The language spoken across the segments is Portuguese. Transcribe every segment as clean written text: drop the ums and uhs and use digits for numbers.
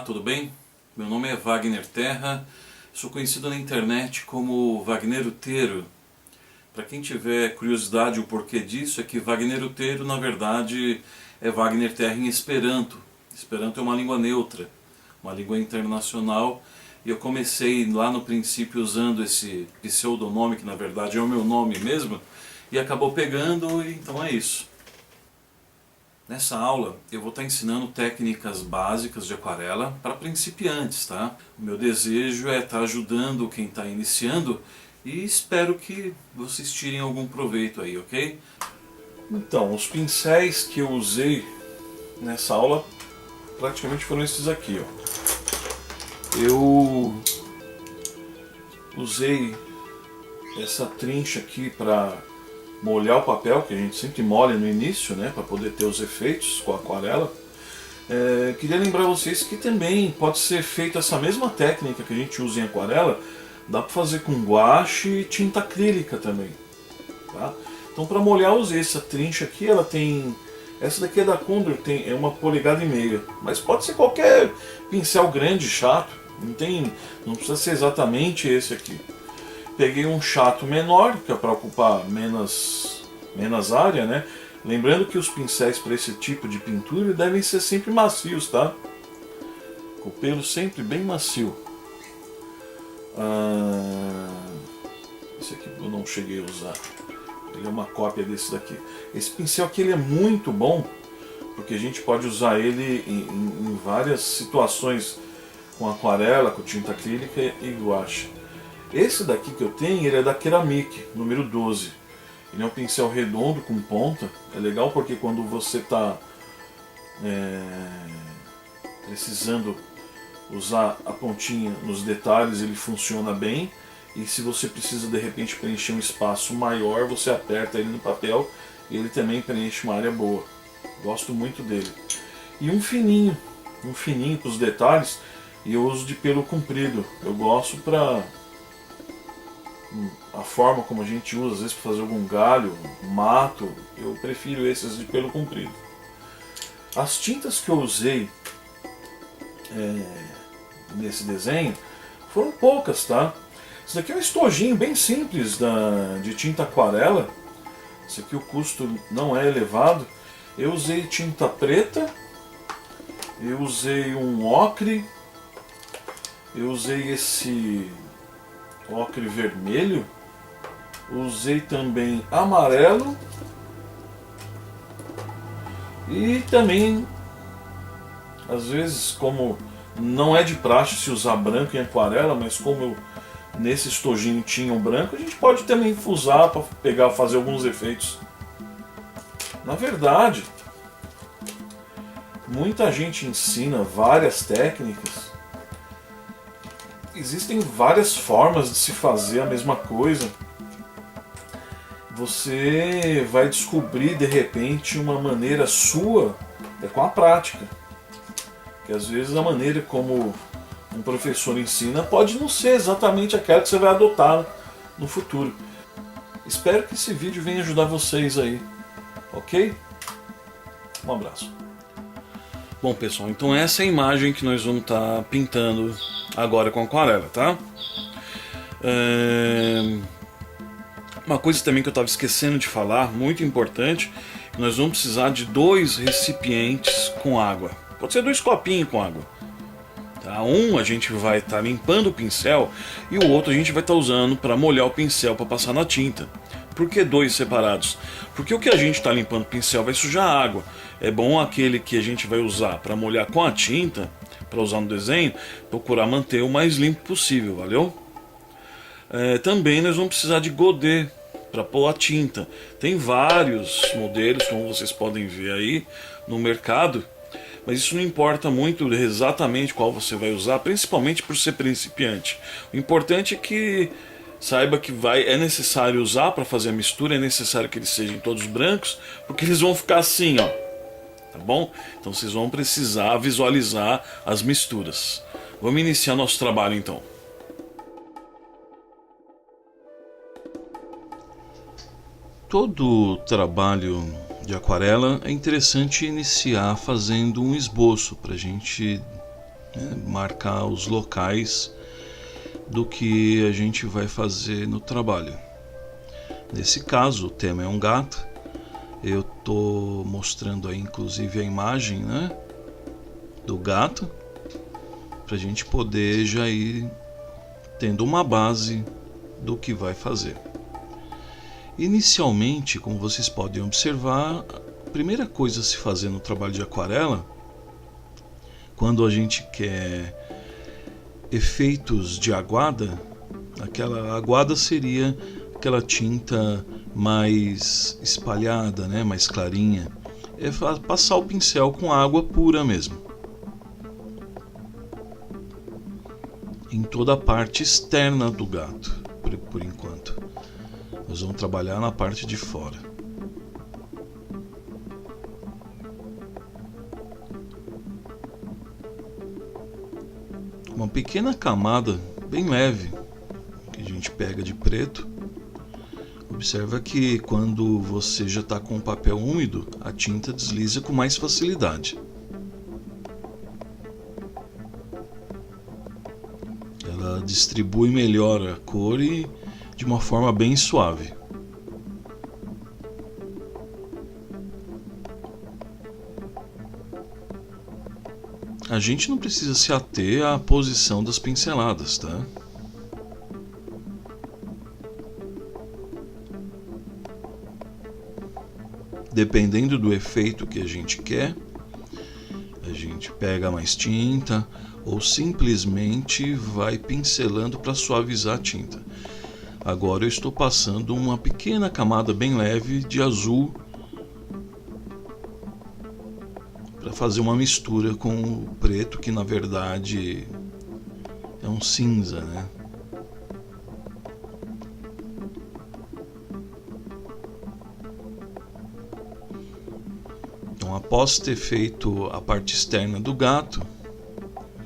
tudo bem? Meu nome é Wagner Terra, sou conhecido na internet como Wagneruteiro. Para quem tiver curiosidade o porquê disso, é que Wagneruteiro na verdade é Wagner Terra em Esperanto. Esperanto é uma língua neutra, uma língua internacional, e eu comecei lá no princípio usando esse pseudonome, que na verdade é o meu nome mesmo, e acabou pegando, e então é isso. Nessa aula eu vou estar ensinando técnicas básicas de aquarela para principiantes, tá? O meu desejo é estar ajudando quem está iniciando e espero que vocês tirem algum proveito aí, ok? Então, os pincéis que eu usei nessa aula praticamente foram esses aqui, ó. Eu usei essa trincha aqui para molhar o papel, que a gente sempre molha no início, né, para poder ter os efeitos com a aquarela. Queria lembrar vocês que também pode ser feita essa mesma técnica que a gente usa em aquarela, dá para fazer com guache e tinta acrílica também, tá? Então, para molhar eu usei essa trincha aqui, ela tem... Essa daqui é da Condor, é 1,5 polegadas, mas pode ser qualquer pincel grande, chato, não precisa ser exatamente esse aqui. Peguei um chato menor, que é para ocupar menos área, né? Lembrando que os pincéis para esse tipo de pintura devem ser sempre macios, tá? Com o pelo sempre bem macio. Esse aqui eu não cheguei a usar. Ele é uma cópia desse daqui. Esse pincel aqui ele é muito bom, porque a gente pode usar ele em várias situações, com aquarela, com tinta acrílica e guache. Esse daqui que eu tenho, ele é da Ceramic, número 12. Ele é um pincel redondo com ponta. É legal porque quando você está precisando usar a pontinha nos detalhes, ele funciona bem. E se você precisa de repente preencher um espaço maior, você aperta ele no papel e ele também preenche uma área boa. Gosto muito dele. E um fininho para os detalhes, e eu uso de pelo comprido. Eu gosto para a forma como a gente usa, às vezes para fazer algum galho, mato, eu prefiro esses de pelo comprido. As tintas que eu usei nesse desenho foram poucas, tá? Esse daqui é um estojinho bem simples de tinta aquarela. Esse aqui o custo não é elevado. Eu usei tinta preta, eu usei um ocre, eu usei esse ocre vermelho, usei também amarelo e também, às vezes, como não é de praxe se usar branco em aquarela, mas como nesse estojinho tinha um branco, a gente pode também usar para fazer alguns efeitos. Na verdade, muita gente ensina várias técnicas. Existem várias formas de se fazer a mesma coisa. Você vai descobrir de repente uma maneira sua com a prática. Que às vezes a maneira como um professor ensina pode não ser exatamente aquela que você vai adotar no futuro. Espero que esse vídeo venha ajudar vocês aí, ok? Um abraço. Bom pessoal, então essa é a imagem que nós vamos estar pintando agora com aquarela, tá? Uma coisa também que eu estava esquecendo de falar, muito importante, nós vamos precisar de 2 recipientes com água. Pode ser 2 copinhos com água. Tá? Um a gente vai estar limpando o pincel e o outro a gente vai estar usando para molhar o pincel para passar na tinta. Por que 2 separados? Porque o que a gente está limpando o pincel vai sujar a água. É bom aquele que a gente vai usar para molhar com a tinta, para usar no desenho, procurar manter o mais limpo possível, valeu? Também nós vamos precisar de godê para pôr a tinta. Tem vários modelos, como vocês podem ver aí no mercado, mas isso não importa muito exatamente qual você vai usar, principalmente por ser principiante. O importante é que saiba que é necessário usar para fazer a mistura, é necessário que eles sejam todos brancos, porque eles vão ficar assim, ó. Tá bom? Então vocês vão precisar visualizar as misturas. Vamos iniciar nosso trabalho então. Todo trabalho de aquarela é interessante iniciar fazendo um esboço para a gente né? Marcar os locais do que a gente vai fazer no trabalho. Nesse caso, o tema é um gato. Eu estou mostrando aí inclusive a imagem, né, do gato, para a gente poder já ir tendo uma base do que vai fazer. Inicialmente, como vocês podem observar, a primeira coisa a se fazer no trabalho de aquarela, quando a gente quer efeitos de aguada, aquela aguada seria aquela tinta mais espalhada, né, mais clarinha, é passar o pincel com água pura mesmo, em toda a parte externa do gato, por enquanto. Nós vamos trabalhar na parte de fora. Uma pequena camada bem leve que a gente pega de preto. Observa que quando você já está com o papel úmido, a tinta desliza com mais facilidade. Ela distribui melhor a cor e de uma forma bem suave. A gente não precisa se ater à posição das pinceladas, tá? Dependendo do efeito que a gente quer, a gente pega mais tinta ou simplesmente vai pincelando para suavizar a tinta. Agora eu estou passando uma pequena camada bem leve de azul para fazer uma mistura com o preto, que na verdade é um cinza, né? Então, após ter feito a parte externa do gato,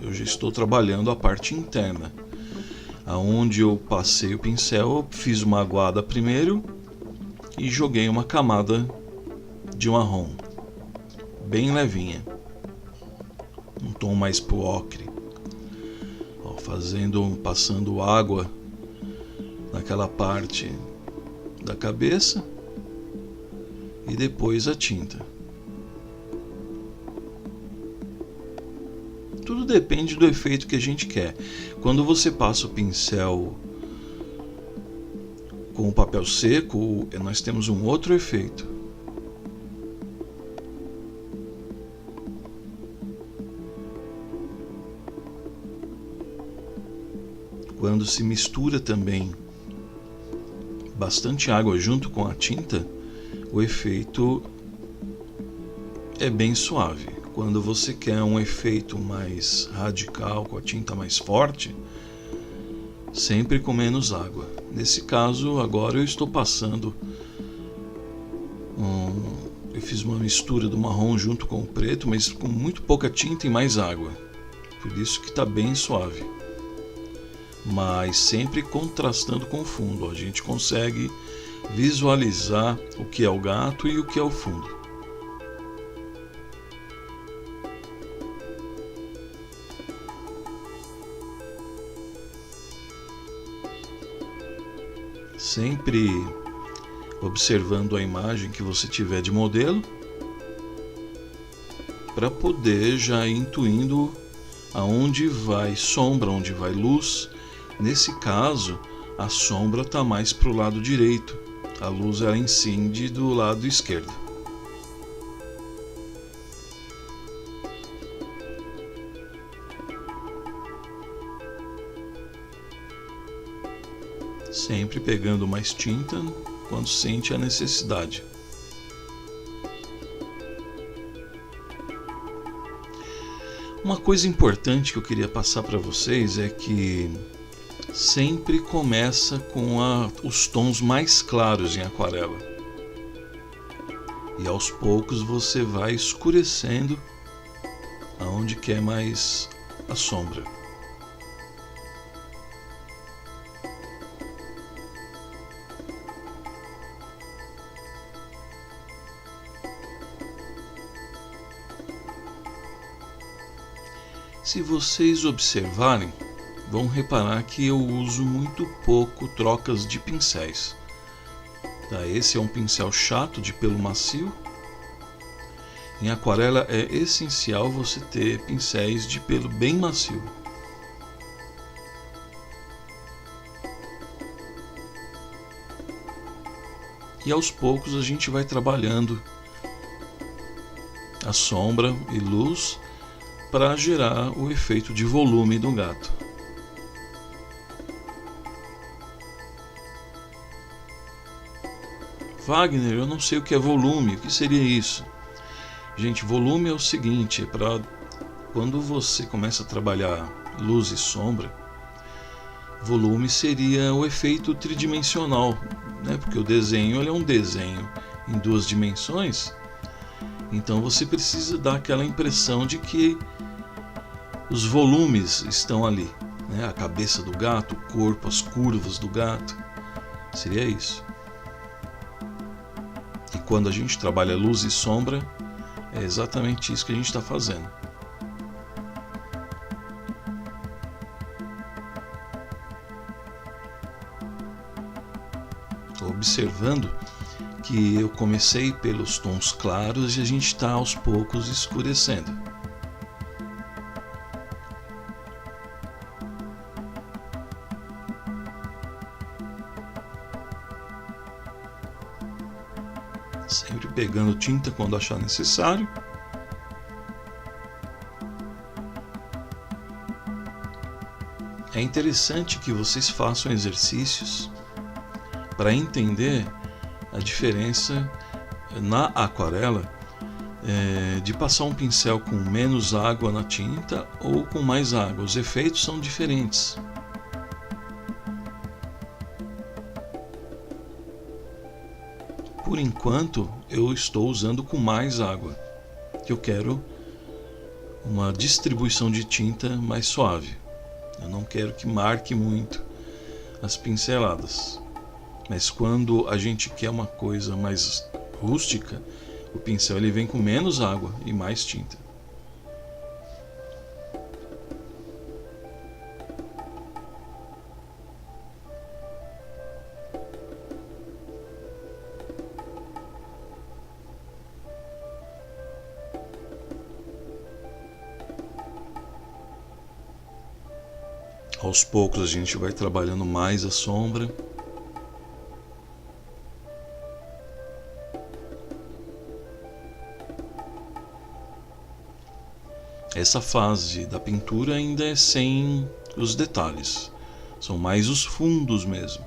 eu já estou trabalhando a parte interna. Aonde eu passei o pincel, eu fiz uma aguada primeiro e joguei uma camada de marrom, bem levinha, um tom mais pro ocre, passando água naquela parte da cabeça e depois a tinta. Tudo depende do efeito que a gente quer. Quando você passa o pincel com o papel seco, nós temos um outro efeito. Quando se mistura também bastante água junto com a tinta, o efeito é bem suave. Quando você quer um efeito mais radical, com a tinta mais forte, sempre com menos água. Nesse caso, agora eu estou passando eu fiz uma mistura do marrom junto com o preto, mas com muito pouca tinta e mais água. Por isso que está bem suave. Mas sempre contrastando com o fundo. A gente consegue visualizar o que é o gato e o que é o fundo. Sempre observando a imagem que você tiver de modelo, para poder já ir intuindo aonde vai sombra, onde vai luz. Nesse caso, a sombra está mais para o lado direito, a luz ela incide do lado esquerdo. Sempre pegando mais tinta quando sente a necessidade. Uma coisa importante que eu queria passar para vocês é que sempre começa com os tons mais claros em aquarela. E aos poucos você vai escurecendo aonde quer mais a sombra. Se vocês observarem, vão reparar que eu uso muito pouco trocas de pincéis. Tá? Esse é um pincel chato de pelo macio. Em aquarela é essencial você ter pincéis de pelo bem macio. E aos poucos a gente vai trabalhando a sombra e luz para gerar o efeito de volume do gato. Wagner, eu não sei o que é volume, o que seria isso? Gente, volume é o seguinte, é para quando você começa a trabalhar luz e sombra, volume seria o efeito tridimensional, né? Porque o desenho ele é um desenho em duas dimensões, então você precisa dar aquela impressão de que os volumes estão ali, né? A cabeça do gato, o corpo, as curvas do gato, seria isso. E quando a gente trabalha luz e sombra, é exatamente isso que a gente está fazendo. Estou observando que eu comecei pelos tons claros e a gente está aos poucos escurecendo. Sempre pegando tinta quando achar necessário. É interessante que vocês façam exercícios para entender a diferença na aquarela de passar um pincel com menos água na tinta ou com mais água. Os efeitos são diferentes. Por enquanto, eu estou usando com mais água, que eu quero uma distribuição de tinta mais suave. Eu não quero que marque muito as pinceladas. Mas quando a gente quer uma coisa mais rústica, o pincel ele vem com menos água e mais tinta. Aos poucos a gente vai trabalhando mais a sombra. Essa fase da pintura ainda é sem os detalhes, são mais os fundos mesmo.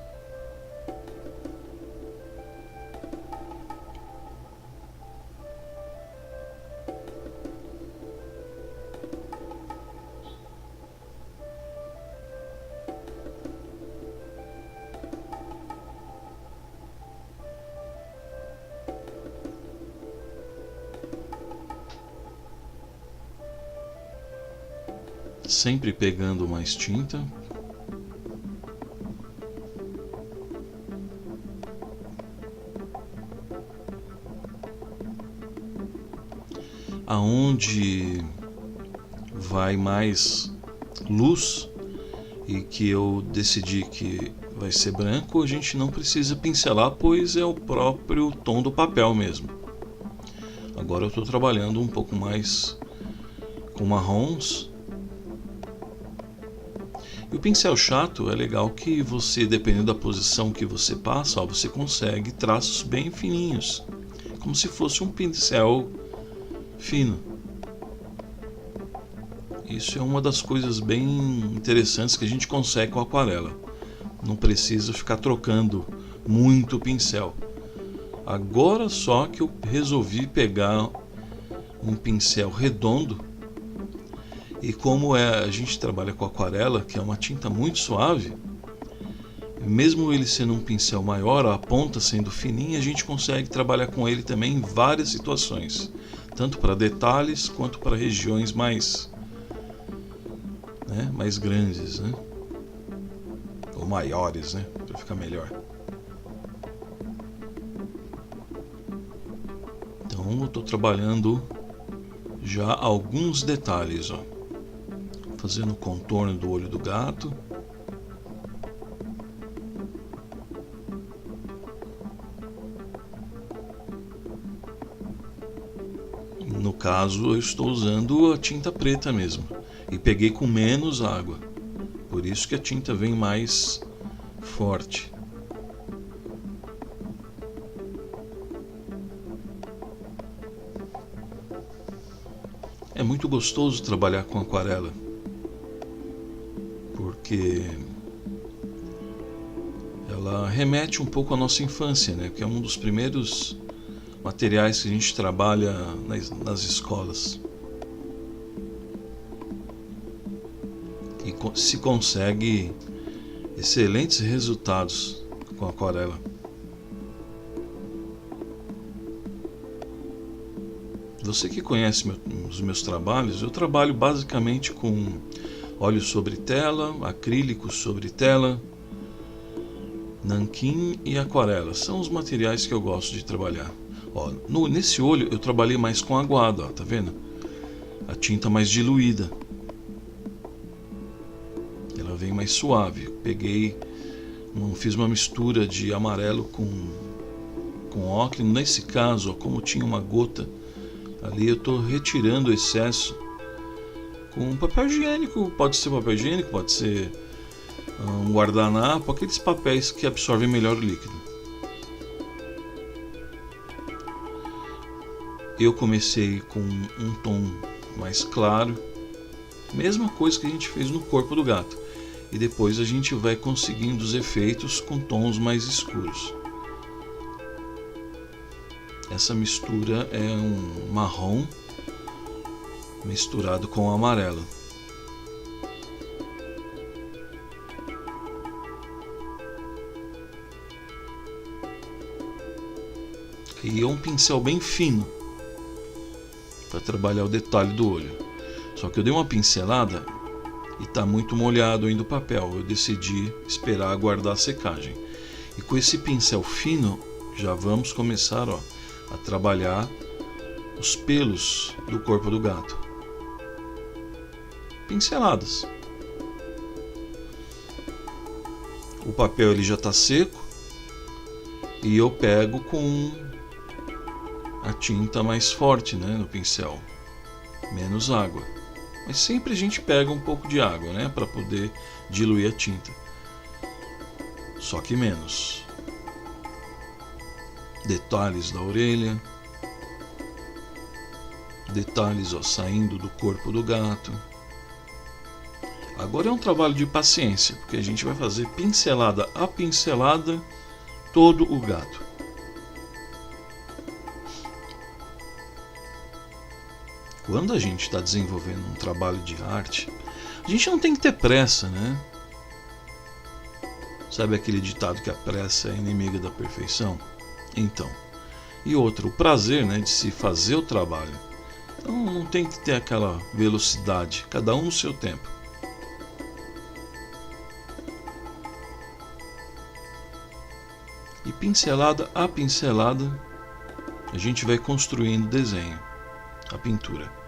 Sempre pegando mais tinta. Aonde vai mais luz e que eu decidi que vai ser branco, a gente não precisa pincelar, pois é o próprio tom do papel mesmo. Agora eu estou trabalhando um pouco mais com marrons. E o pincel chato é legal que você, dependendo da posição que você passa, você consegue traços bem fininhos, como se fosse um pincel fino. Isso é uma das coisas bem interessantes que a gente consegue com a aquarela. Não precisa ficar trocando muito o pincel. Agora só que eu resolvi pegar um pincel redondo. E como a gente trabalha com aquarela, que é uma tinta muito suave, mesmo ele sendo um pincel maior, a ponta sendo fininha, a gente consegue trabalhar com ele também em várias situações, tanto para detalhes quanto para regiões mais grandes, né? Ou maiores, né? Para ficar melhor. Então eu estou trabalhando já alguns detalhes, ó. fazendo o contorno do olho do gato. No caso, eu estou usando a tinta preta mesmo, e peguei com menos água, por isso que a tinta vem mais forte. É muito gostoso trabalhar com aquarela, porque ela remete um pouco à nossa infância, né? Que é um dos primeiros materiais que a gente trabalha nas escolas. E se consegue excelentes resultados com aquarela. Você que conhece os meus trabalhos, eu trabalho basicamente com óleo sobre tela, acrílico sobre tela, nanquim e aquarela. São os materiais que eu gosto de trabalhar. Ó, nesse olho eu trabalhei mais com aguado, ó, tá vendo? A tinta mais diluída. Ela vem mais suave. Fiz uma mistura de amarelo com ocre. Nesse caso, ó, como tinha uma gota ali, eu estou retirando o excesso com papel higiênico. Pode ser papel higiênico, pode ser um guardanapo, aqueles papéis que absorvem melhor o líquido. Eu comecei com um tom mais claro, mesma coisa que a gente fez no corpo do gato, e depois a gente vai conseguindo os efeitos com tons mais escuros. Essa mistura é um marrom misturado com amarelo. E é um pincel bem fino para trabalhar o detalhe do olho. Só que eu dei uma pincelada e está muito molhado ainda o papel. Eu decidi esperar aguardar a secagem. E com esse pincel fino já vamos começar, ó, a trabalhar os pelos do corpo do gato. Pinceladas. O papel ele já está seco e eu pego com a tinta mais forte, né, no pincel, menos água. Mas sempre a gente pega um pouco de água, né, para poder diluir a tinta. Só que menos. Detalhes da orelha, detalhes, ó, saindo do corpo do gato. Agora é um trabalho de paciência, porque a gente vai fazer pincelada a pincelada todo o gato. Quando a gente está desenvolvendo um trabalho de arte, a gente não tem que ter pressa, né? Sabe aquele ditado que a pressa é inimiga da perfeição? Então, e outro, o prazer, né, de se fazer o trabalho. Então não tem que ter aquela velocidade, cada um no seu tempo. E pincelada a pincelada, a gente vai construindo o desenho, a pintura.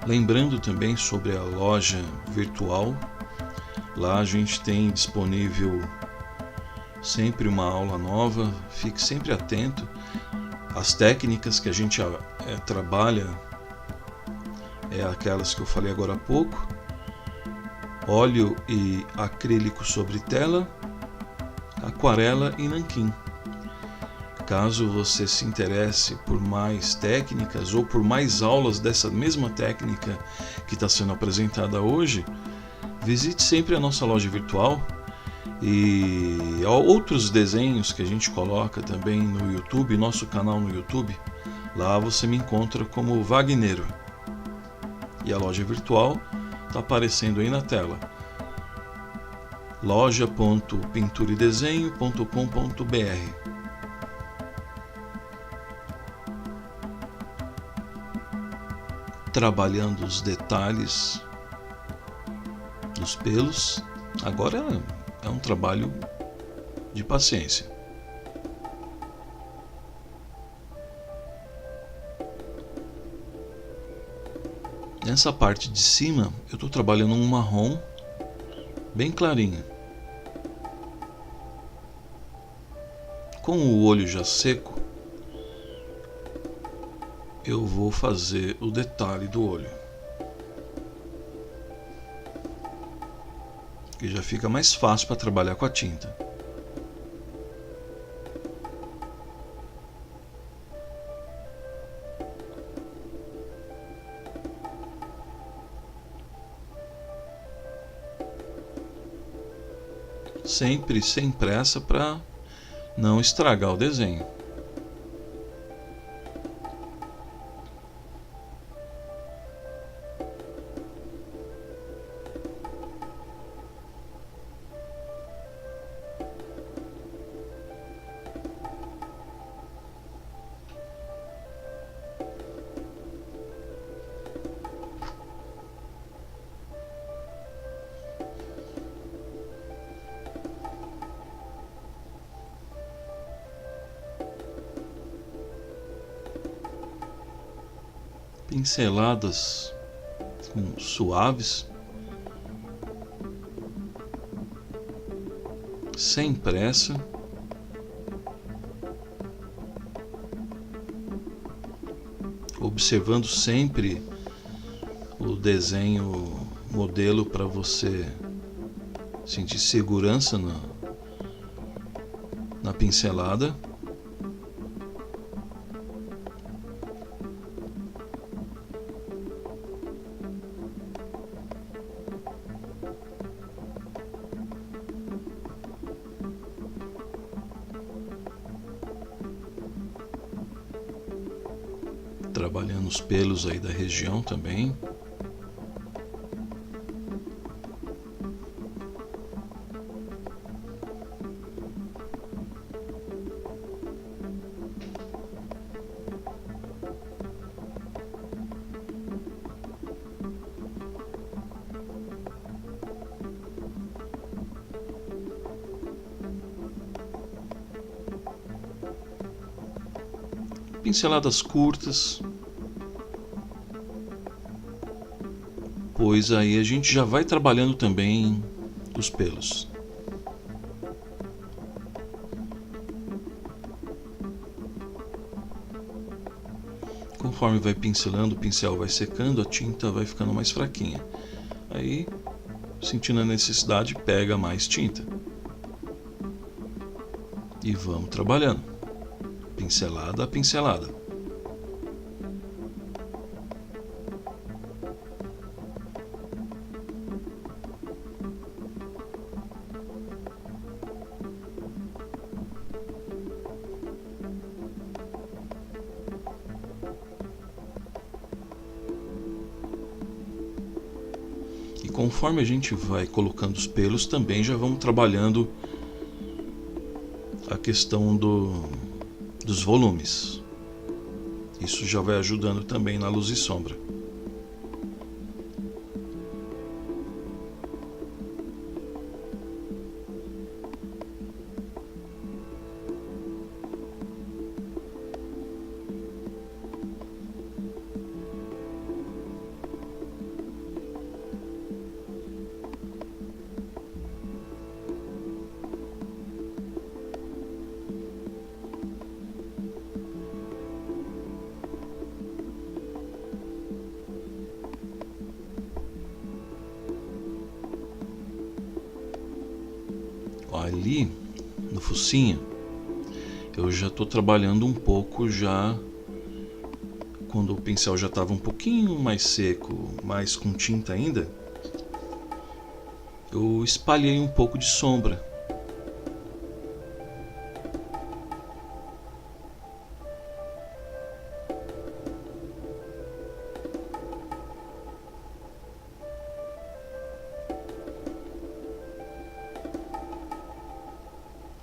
Lembrando também sobre a loja virtual, lá a gente tem disponível sempre uma aula nova, fique sempre atento. As técnicas que a gente trabalha é aquelas que eu falei agora há pouco: óleo e acrílico sobre tela, aquarela e nanquim. Caso você se interesse por mais técnicas ou por mais aulas dessa mesma técnica que está sendo apresentada hoje, visite sempre a nossa loja virtual e outros desenhos que a gente coloca também no YouTube, nosso canal no YouTube. Lá você me encontra como Wagneiro. E a loja virtual está aparecendo aí na tela: loja.pinturaedesenho.com.br. Trabalhando os detalhes dos pelos. Agora é um trabalho de paciência. Nessa parte de cima eu estou trabalhando um marrom bem clarinho. Com o olho já seco, eu vou fazer o detalhe do olho, que já fica mais fácil para trabalhar com a tinta. Sempre sem pressa para não estragar o desenho. Pinceladas suaves, sem pressa, observando sempre o desenho modelo para você sentir segurança na pincelada. Trabalhando os pelos aí da região também. Pinceladas curtas, pois aí a gente já vai trabalhando também os pelos. Conforme vai pincelando, o pincel vai secando, a tinta vai ficando mais fraquinha. Aí, sentindo a necessidade, pega mais tinta. E vamos trabalhando, pincelada a pincelada. E conforme a gente vai colocando os pelos, também já vamos trabalhando a questão dos volumes. Isso já vai ajudando também na luz e sombra. Ali no focinho eu já estou trabalhando um pouco já quando o pincel já estava um pouquinho mais seco, mais com tinta ainda. Eu espalhei um pouco de sombra.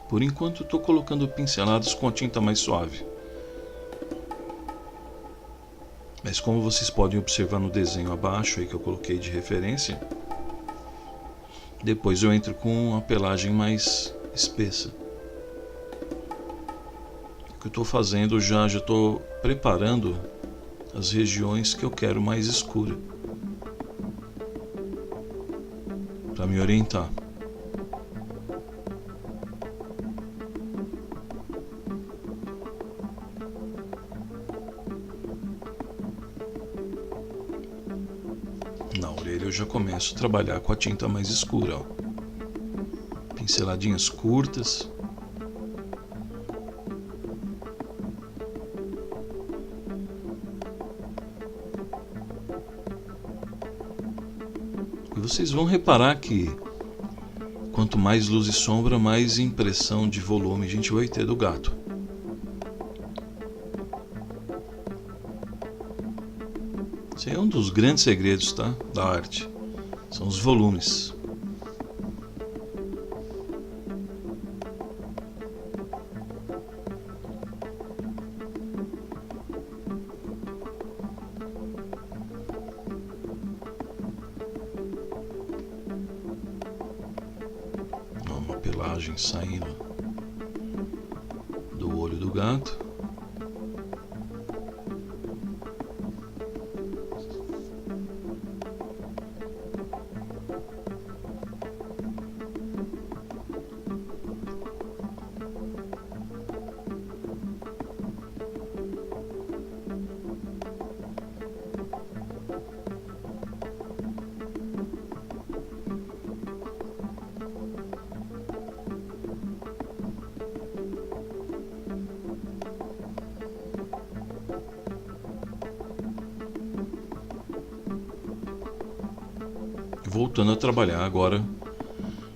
Por enquanto estou colocando pinceladas com a tinta mais suave. Mas como vocês podem observar no desenho abaixo aí que eu coloquei de referência, Depois eu entro com a pelagem mais espessa. O que eu estou fazendo, já estou preparando as regiões que eu quero mais escura, para me orientar. Na orelha eu já começo a trabalhar com a tinta mais escura, ó. Pinceladinhas curtas. E vocês vão reparar que quanto mais luz e sombra, mais impressão de volume a gente vai ter do gato. Esse é um dos grandes segredos, tá? Da arte. São os volumes. Uma pelagem saindo do olho do gato. Voltando a trabalhar agora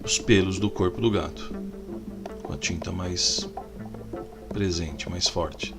os pelos do corpo do gato, com a tinta mais presente, mais forte.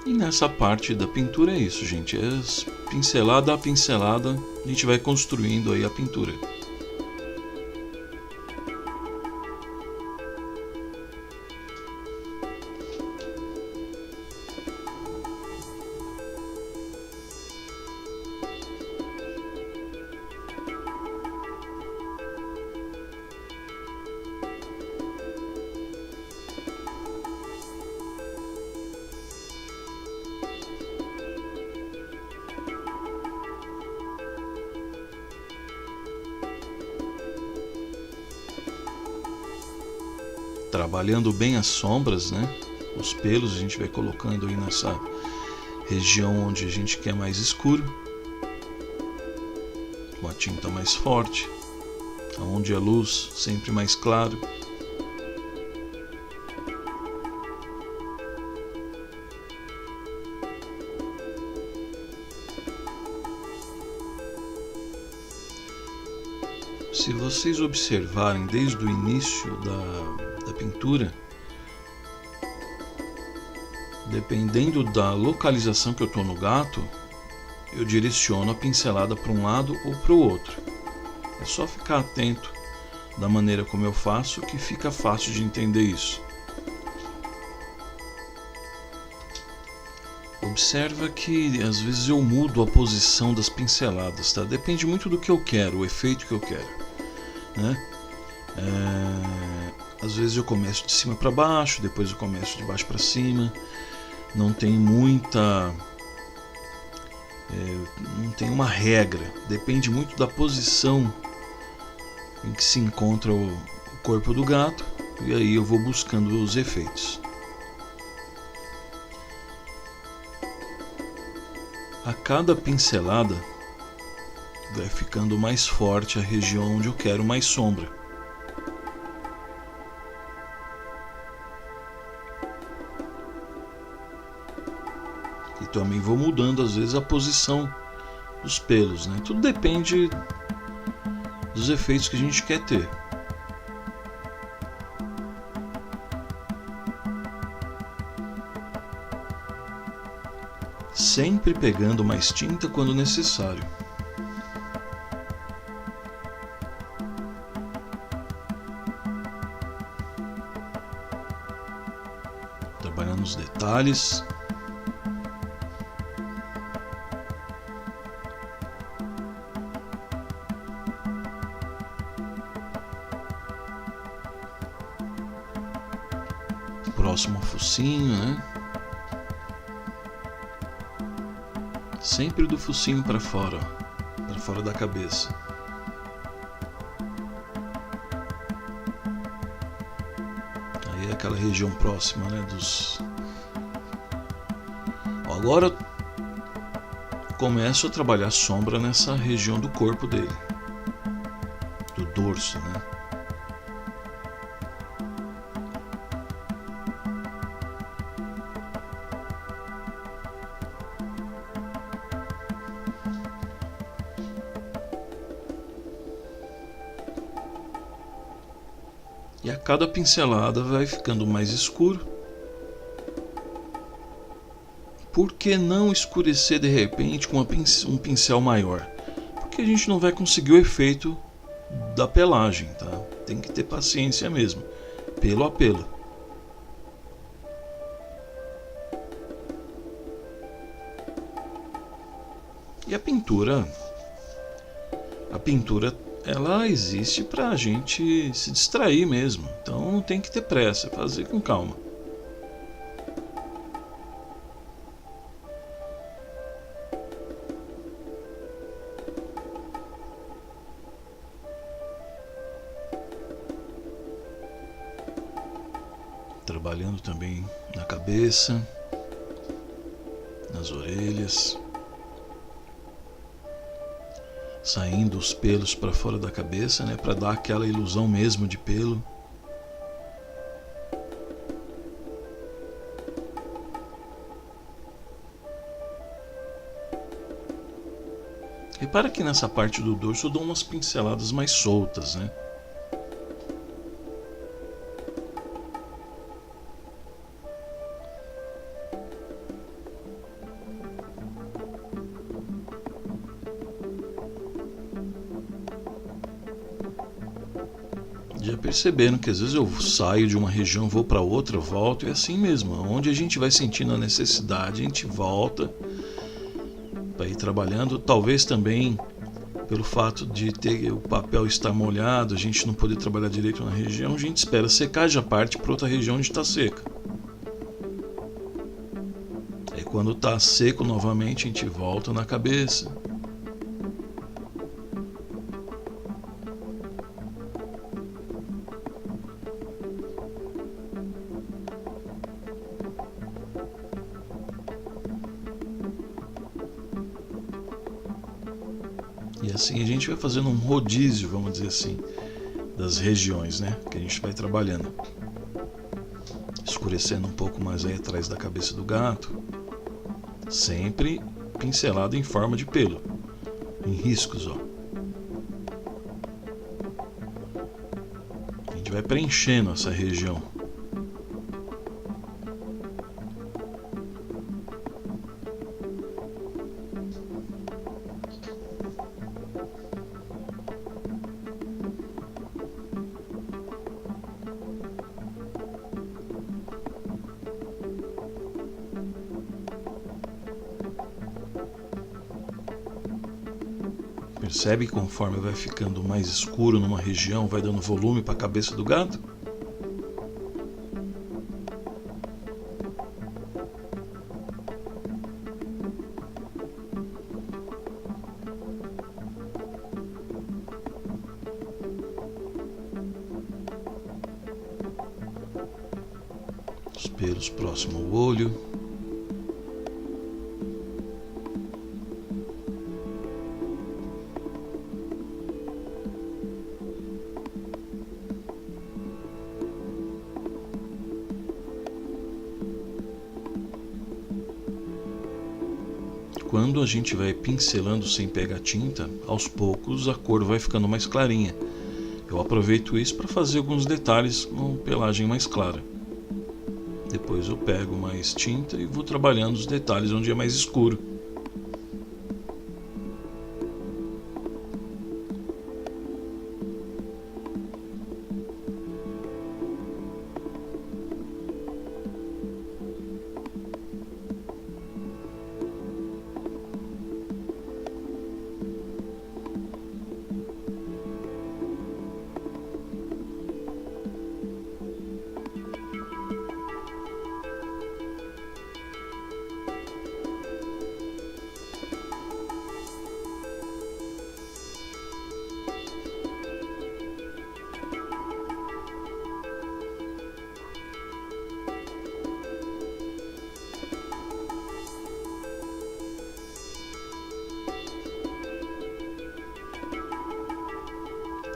E nessa parte da pintura é isso, gente. É pincelada a pincelada, a gente vai construindo aí a pintura. Trabalhando bem as sombras, né? Os pelos a gente vai colocando aí nessa região onde a gente quer mais escuro, com a tinta mais forte, onde a luz sempre mais claro. Se vocês observarem desde o início da pintura, dependendo da localização que eu estou no gato, eu direciono a pincelada para um lado ou para o outro. É só ficar atento da maneira como eu faço que fica fácil de entender isso. Observa que às vezes eu mudo a posição das pinceladas, tá? Depende muito do que eu quero, o efeito que eu quero, né? Às vezes eu começo de cima para baixo, depois eu começo de baixo para cima. Não tem muita... não tem uma regra. Depende muito da posição em que se encontra o corpo do gato, e aí eu vou buscando os efeitos. A cada pincelada vai ficando mais forte a região onde eu quero mais sombra. E também vou mudando às vezes a posição dos pelos, né? Tudo depende dos efeitos que a gente quer ter. Sempre pegando mais tinta quando necessário. Trabalhando os detalhes. Próximo ao focinho, né? Sempre do focinho para fora da cabeça. Aí é aquela região próxima, né, dos... Agora eu começo a trabalhar sombra nessa região do corpo dele, do dorso, né? E a cada pincelada vai ficando mais escuro. Por que não escurecer de repente com um pincel maior? Porque a gente não vai conseguir o efeito da pelagem, tá? Tem que ter paciência mesmo, pelo a pelo. E a pintura ela existe pra gente se distrair mesmo, então não tem que ter pressa, fazer com calma. Trabalhando também na cabeça, nas orelhas, saindo os pelos para fora da cabeça, né, para dar aquela ilusão mesmo de pelo. Repara que nessa parte do dorso eu dou umas pinceladas mais soltas, né? Já perceberam que às vezes eu saio de uma região, vou para outra, volto, e é assim mesmo. Onde a gente vai sentindo a necessidade, a gente volta para ir trabalhando. Talvez também pelo fato de ter o papel estar molhado, a gente não poder trabalhar direito na região, a gente espera secar e já parte para outra região onde está seca. Aí quando está seco novamente, a gente volta na cabeça. E assim a gente vai fazendo um rodízio, vamos dizer assim, das regiões, né, que a gente vai trabalhando. Escurecendo um pouco mais aí atrás da cabeça do gato. Sempre pincelado em forma de pelo, em riscos, ó. A gente vai preenchendo essa região. Percebe que conforme vai ficando mais escuro numa região, vai dando volume para a cabeça do gato? pelos próximo ao olho. Quando a gente vai pincelando sem pegar tinta, aos poucos a cor vai ficando mais clarinha. Eu aproveito isso para fazer alguns detalhes com pelagem mais clara. Depois eu pego mais tinta e vou trabalhando os detalhes onde é mais escuro.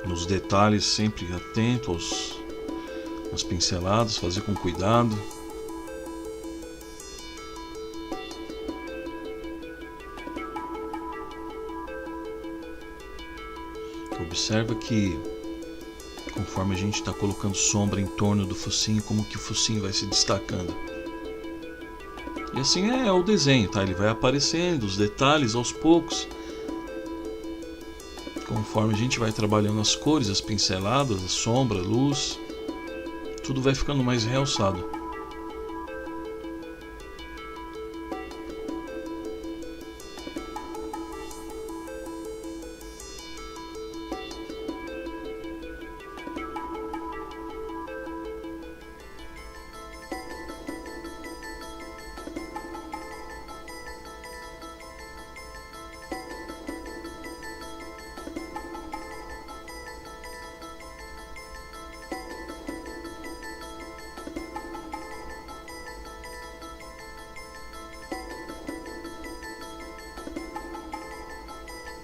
Nos detalhes, sempre atento às pinceladas, fazer com cuidado. Observa que conforme a gente está colocando sombra em torno do focinho, como que o focinho vai se destacando. E assim é o desenho, tá? Ele vai aparecendo, os detalhes aos poucos. Conforme a gente vai trabalhando as cores, as pinceladas, a sombra, a luz, tudo vai ficando mais realçado.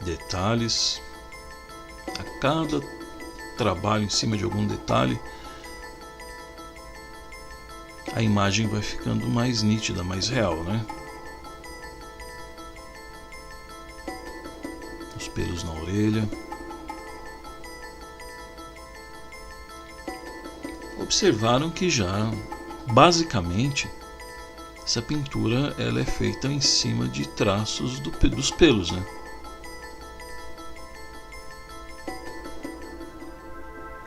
Detalhes, a cada trabalho em cima de algum detalhe, a imagem vai ficando mais nítida, mais real, né? Os pelos na orelha. Observaram que já, basicamente, essa pintura ela é feita em cima de traços dos pelos, né?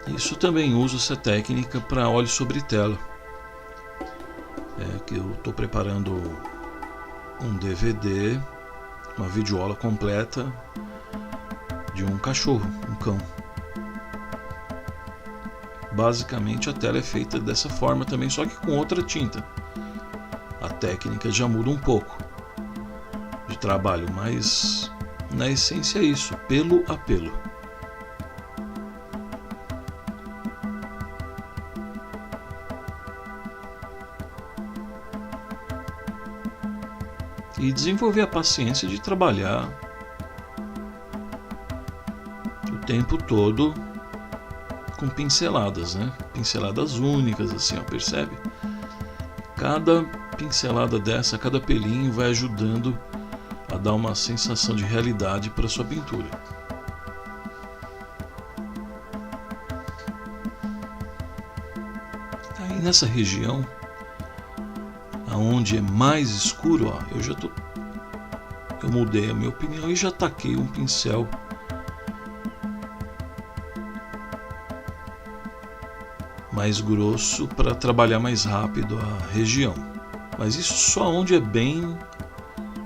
Isso também uso essa técnica para óleo sobre tela. Que eu estou preparando um DVD, uma videoaula completa de um cachorro, um cão. Basicamente a tela é feita dessa forma também, só que com outra tinta. A técnica já muda um pouco de trabalho, mas na essência é isso, pelo a pelo. E desenvolver a paciência de trabalhar o tempo todo com pinceladas, né? Pinceladas únicas, assim, ó, percebe? Cada pincelada dessa, cada pelinho vai ajudando a dar uma sensação de realidade para sua pintura. Aí nessa região aonde é mais escuro, ó, eu mudei a minha opinião e já taquei um pincel mais grosso para trabalhar mais rápido a região. Mas isso só onde é bem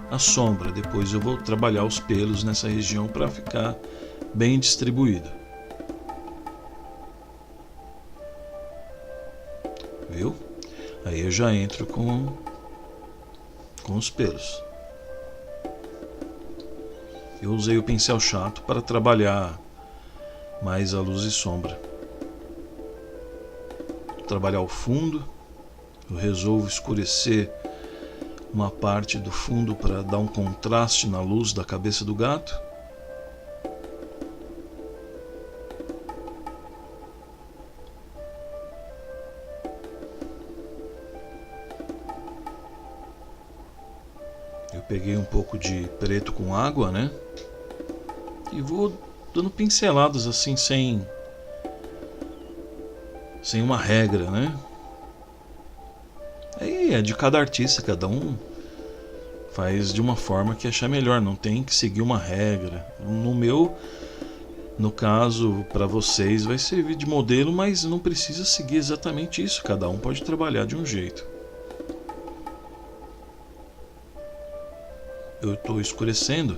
a sombra. Depois eu vou trabalhar os pelos nessa região para ficar bem distribuído. Viu? Aí eu já entro com os pelos. Eu usei o pincel chato para trabalhar mais a luz e sombra. Trabalhar o fundo, Eu resolvo escurecer uma parte do fundo para dar um contraste na luz da cabeça do gato. Eu peguei um pouco de preto com água, né? E vou dando pinceladas assim, sem uma regra, né? Aí é de cada artista, cada um faz de uma forma que achar melhor, não tem que seguir uma regra. No caso, para vocês vai servir de modelo, mas não precisa seguir exatamente isso, cada um pode trabalhar de um jeito. Eu estou escurecendo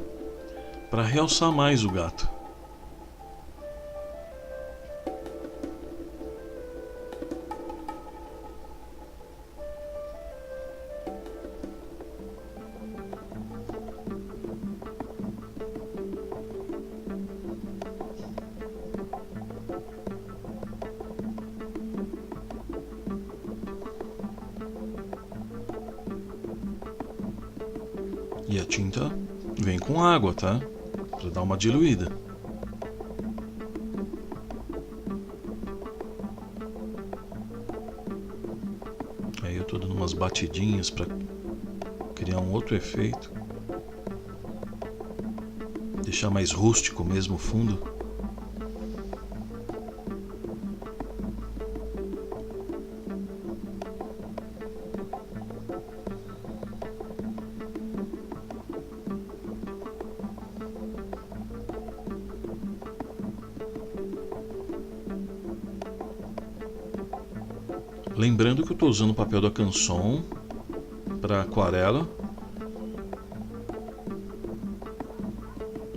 para realçar mais o gato. E a tinta vem com água, tá? Para dar uma diluída. Aí eu tô dando umas batidinhas para criar um outro efeito. Deixar mais rústico mesmo o fundo. Lembrando que eu estou usando o papel da Canson para aquarela.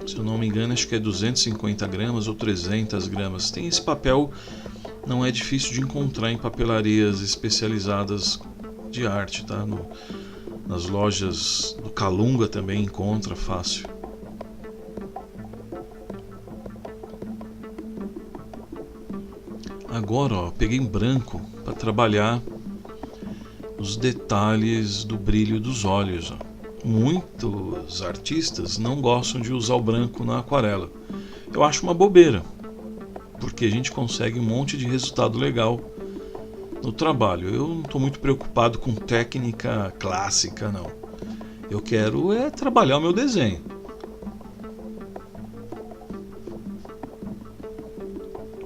Se eu não me engano, acho que é 250 gramas ou 300 gramas. Tem esse papel, não é difícil de encontrar em papelarias especializadas de arte, tá? Nas lojas do Calunga também encontra fácil. Agora, ó, peguei em branco para trabalhar os detalhes do brilho dos olhos. Ó. Muitos artistas não gostam de usar o branco na aquarela. Eu acho uma bobeira, porque a gente consegue um monte de resultado legal no trabalho. Eu não estou muito preocupado com técnica clássica, não. Eu quero trabalhar o meu desenho.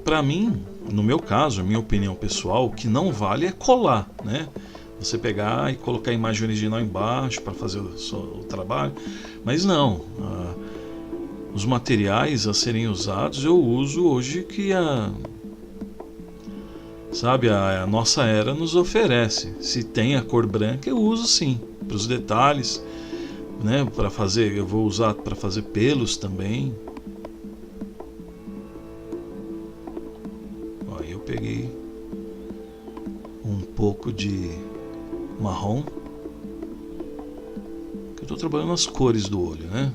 Para mim, no meu caso, a minha opinião pessoal, o que não vale é colar, né? Você pegar e colocar a imagem original embaixo para fazer o trabalho. Mas não, os materiais a serem usados eu uso hoje que a nossa era nos oferece. Se tem a cor branca, eu uso sim, para os detalhes, né? Eu vou usar para fazer pelos também. Eu peguei um pouco de marrom, que eu estou trabalhando as cores do olho, né?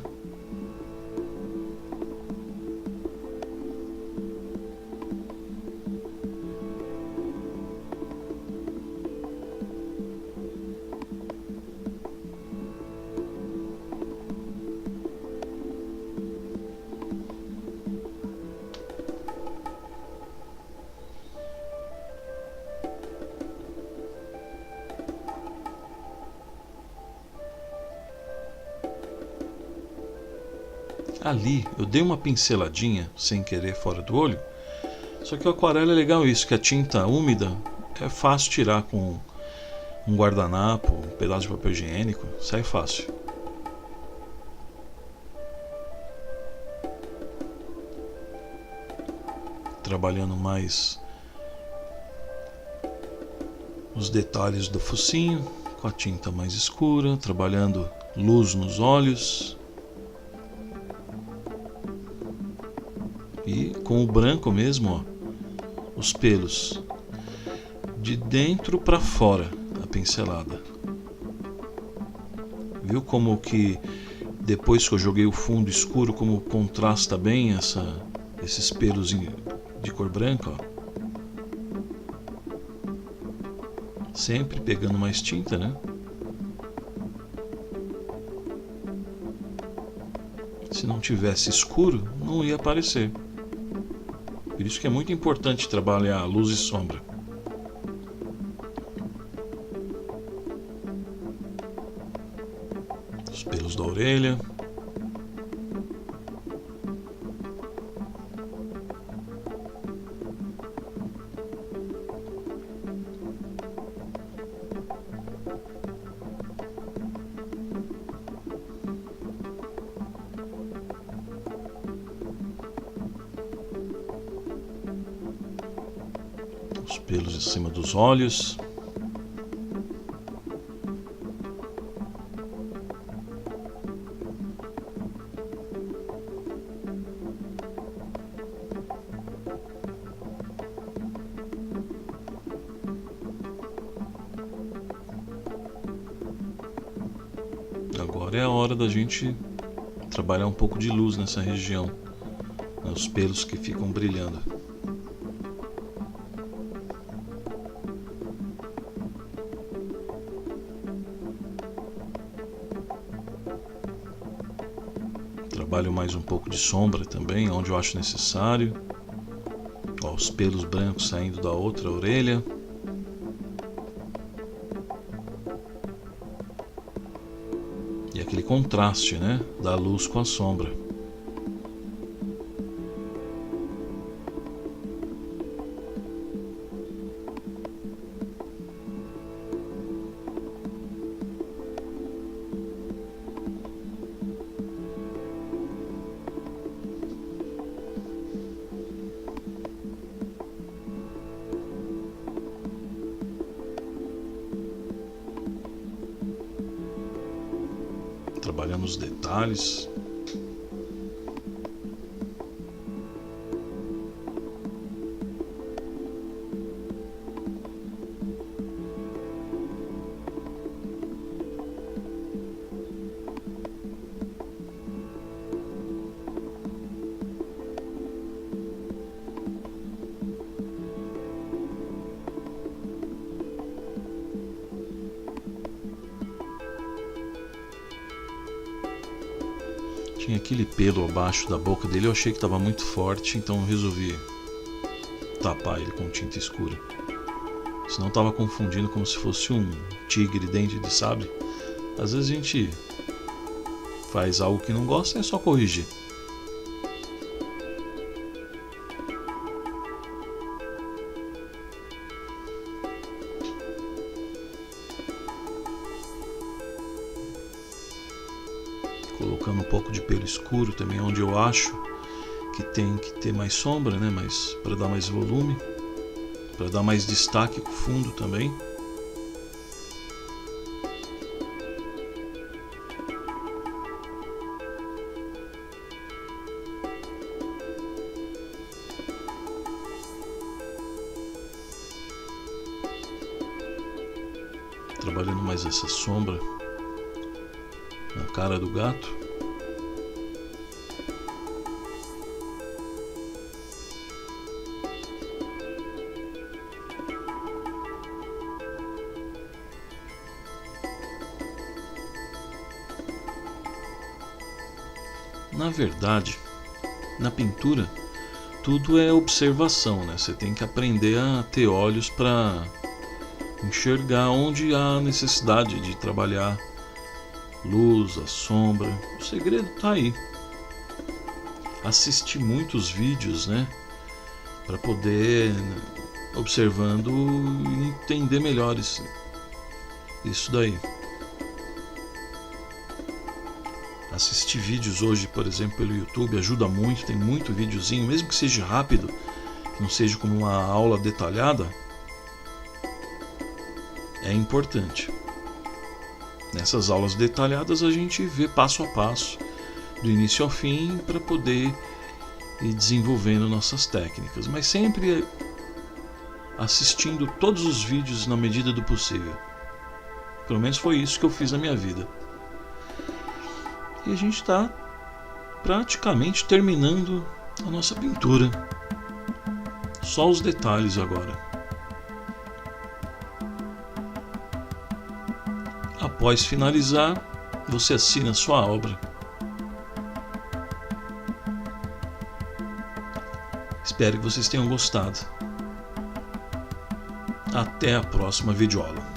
Ali eu dei uma pinceladinha sem querer fora do olho. Só que o aquarela é legal isso, que a tinta úmida é fácil tirar com um guardanapo, um pedaço de papel higiênico, sai fácil. Trabalhando mais os detalhes do focinho, com a tinta mais escura, trabalhando luz nos olhos. E com o branco mesmo, ó, os pelos de dentro para fora, a pincelada. Viu como que depois que eu joguei o fundo escuro, como contrasta bem esses pelos de cor branca, ó. Sempre pegando mais tinta, né? Se não tivesse escuro, não ia aparecer. Por isso que é muito importante trabalhar luz e sombra. Os pelos da orelha. Os pelos em cima dos olhos. Agora é a hora da gente trabalhar um pouco de luz nessa região, né? Os pelos que ficam brilhando. Trabalho mais um pouco de sombra também, onde eu acho necessário. Ó, os pelos brancos saindo da outra orelha. E aquele contraste, né, da luz com a sombra. Trabalhando os detalhes. Tinha aquele pelo abaixo da boca dele, eu achei que estava muito forte, então eu resolvi tapar ele com tinta escura. Senão estava confundindo como se fosse um tigre dente de sabre. Às vezes a gente faz algo que não gosta, é só corrigir. Colocando um pouco de pelo escuro também, onde eu acho que tem que ter mais sombra, né? Mas para dar mais volume, para dar mais destaque com o fundo também. Trabalhando mais essa sombra na cara do gato. Na verdade, na pintura, tudo é observação, né? Você tem que aprender a ter olhos para enxergar onde há necessidade de trabalhar luz, a sombra. O segredo está aí. Assistir muitos vídeos, né? Para poder, observando e entender melhor isso daí. Assistir vídeos hoje, por exemplo, pelo YouTube ajuda muito, tem muito videozinho, mesmo que seja rápido, que não seja como uma aula detalhada, é importante. Nessas aulas detalhadas a gente vê passo a passo, do início ao fim, para poder ir desenvolvendo nossas técnicas, mas sempre assistindo todos os vídeos na medida do possível. Pelo menos foi isso que eu fiz na minha vida. E a gente está praticamente terminando a nossa pintura. Só os detalhes agora. Após finalizar, você assina a sua obra. Espero que vocês tenham gostado. Até a próxima videoaula.